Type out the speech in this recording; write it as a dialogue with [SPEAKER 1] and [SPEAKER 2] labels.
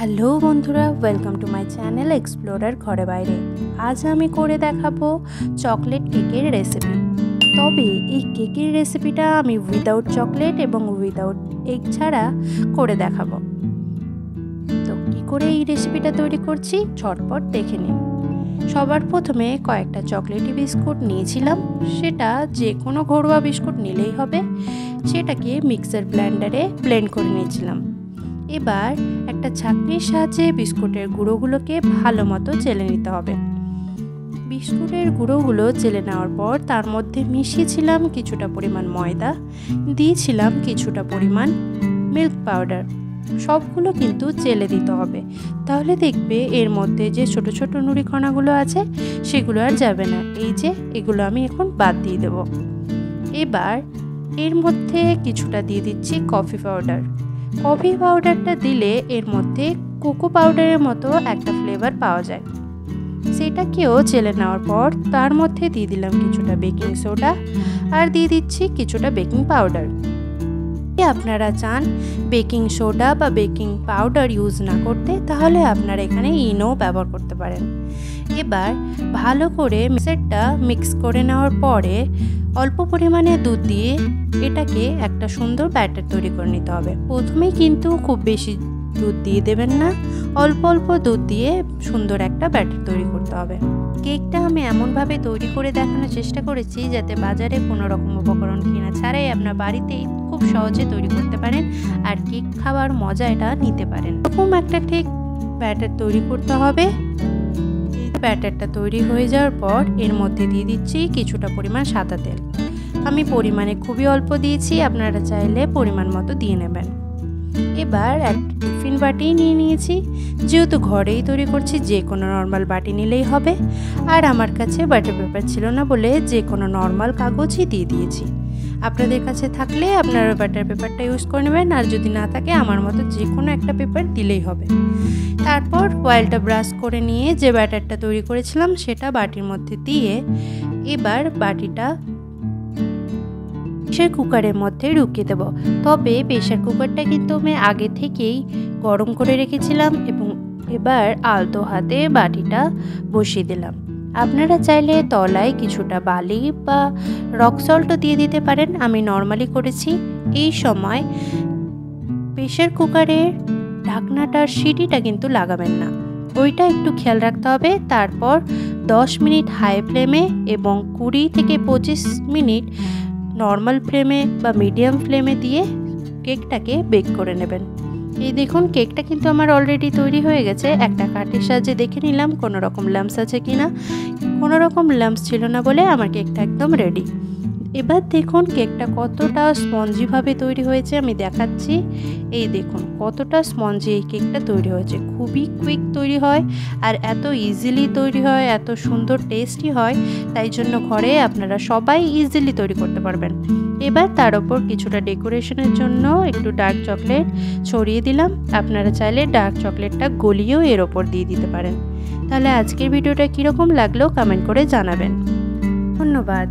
[SPEAKER 1] Hello বন্ধুরা, welcome to my channel explorer ঘরে বাইরে। আজ আমি করে দেখাবো চকলেট কেকের রেসিপি। তবে এই কেকের রেসিপিটা আমি উইদাউট চকলেট এবং উইদাউট এগ ছাড়া করে দেখাবো। তো কী করে এই রেসিপিটা তৈরি করছি ঝটপট দেখে নিন। সবার প্রথমে কয়েকটা চকলেটি বিস্কুট নিয়েছিলাম, সেটা যে কোনো ঘরোয়া বিস্কুট নিলেই হবে। সেটাকে মিক্সার ব্লেন্ডারে ব্লেন্ড করে নিয়েছিলাম। এবার একটা ছাঁকনির সাহায্যে বিস্কুটের গুঁড়োগুলোকে ভালো মতো চেলে নিতে হবে। বিস্কুটের গুঁড়োগুলো চেলে নেওয়ার পর তার মধ্যে মিশিয়েছিলাম কিছুটা পরিমাণ ময়দা, দিয়েছিলাম কিছুটা পরিমাণ মিল্ক পাউডার। সবগুলো কিন্তু চেলে দিতে হবে, তাহলে দেখবে এর মধ্যে যে ছোট ছোট নুড়ি কণাগুলো আছে সেগুলো আর যাবে না। এই যে এগুলো আমি এখন বাদ দিয়ে দেব। এবার এর মধ্যে কিছুটা দিয়ে দিচ্ছি কফি পাউডার। কফি পাউডারটা দিলে এর মধ্যে কোকো পাউডারের মতো একটা ফ্লেভার পাওয়া যায়। সেটাকেও চেলে নেওয়ার পর তার মধ্যে দিয়ে দিলাম কিছুটা বেকিং সোডা আর দিয়ে দিচ্ছি কিছুটা বেকিং পাউডার। আপনারা চান বেকিং সোডা বা বেকিং পাউডার ইউজ না করতে, তাহলে আপনারা এখানে ইনো ব্যবহার করতে পারেন। এবার ভালো করে মিক্সারটা মিক্স করে নেওয়ার পরে অল্প পরিমাণে দুধ দিয়ে এটাকে একটা সুন্দর ব্যাটার তৈরি করে নিতে হবে। প্রথমেই কিন্তু খুব বেশি দুধ দিয়ে দেবেন না, অল্প অল্প দুধ দিয়ে সুন্দর একটা ব্যাটার তৈরি করতে হবে। কেকটা আমি এমনভাবে তৈরি করে দেখানোর চেষ্টা করেছি যাতে বাজারে কোনো রকম উপকরণ কেনা ছাড়াই আপনার বাড়িতেই খুব সহজে তৈরি করতে পারেন আর কেক খাওয়ার মজা এটা নিতে পারেন। এরকম একটা ঠিক ব্যাটার তৈরি করতে হবে। ব্যাটারটা তৈরি হয়ে যাওয়ার পর এর মধ্যে দিয়ে দিচ্ছি কিছুটা পরিমাণ সাদা তেল। আমি পরিমাণে খুবই অল্প দিয়েছি, আপনারা চাইলে পরিমাণ মতো দিয়ে নেবেন। এবার একটা টিফিন বাটি নিয়ে নিয়েছি, যেহেতু ঘরেই তৈরি করছি যে কোনো নর্মাল বাটি নিলেই হবে। আর আমার কাছে বাটার পেপার ছিল না বলে যে কোনো নর্মাল কাগজই দিয়ে দিয়েছি। আপনাদের কাছে থাকলে আপনারা বাটার পেপারটা ইউজ করে নেবেন, আর যদি না থাকে আমার মতো যে কোনো একটা পেপার দিলেই হবে। তারপর অয়েলটা ব্রাশ করে নিয়ে যে ব্যাটারটা তৈরি করেছিলাম সেটা বাটির মধ্যে দিয়ে এবার বাটিটা প্রেশার কুকারের মধ্যে ঢুকিয়ে দেবো। তবে প্রেশার কুকারটা কিন্তু আমি আগে থেকেই গরম করে রেখেছিলাম এবং এবার আলতো হাতে বাটিটা বসিয়ে দিলাম। আপনারা চাইলে তলায় কিছুটা বালি বা রক সল্টও দিয়ে দিতে পারেন, আমি নর্মালি করেছি। এই সময় প্রেশার কুকারের ঢাকনাটার সিটিটা কিন্তু লাগাবেন না, ওইটা একটু খেয়াল রাখতে হবে। তারপর 10 মিনিট হাই ফ্লেমে এবং 20 থেকে 25 মিনিট নর্মাল ফ্লেমে বা মিডিয়াম ফ্লেমে দিয়ে কেকটাকে বেক করে নেবেন। এই দেখুন কেকটা কিন্তু আমার অলরেডি তৈরি হয়ে গেছে। একটা কাঠের সাহায্যে দেখে নিলাম কোনো রকম লাম্পস আছে কিনা। কোনো রকম লাম্পস ছিল না বলে আমার কেকটা একদম রেডি। এবার দেখুন কেকটা কতটা স্পঞ্জিভাবে তৈরি হয়েছে আমি দেখাচ্ছি। এই দেখুন কতটা স্পঞ্জি এই কেকটা তৈরি হয়েছে। খুবই কুইক তৈরি হয় আর এত ইজিলি তৈরি হয়, এত সুন্দর টেস্টি হয়, তাই জন্য ঘরে আপনারা সবাই ইজিলি তৈরি করতে পারবেন। এবার তার ওপর কিছুটা ডেকোরেশনের জন্য একটু ডার্ক চকলেট ছড়িয়ে দিলাম। আপনারা চাইলে ডার্ক চকলেটটা গলিয়েও এর ওপর দিয়ে দিতে পারেন। তাহলে আজকের ভিডিওটা কীরকম লাগলো কমেন্ট করে জানাবেন। ধন্যবাদ।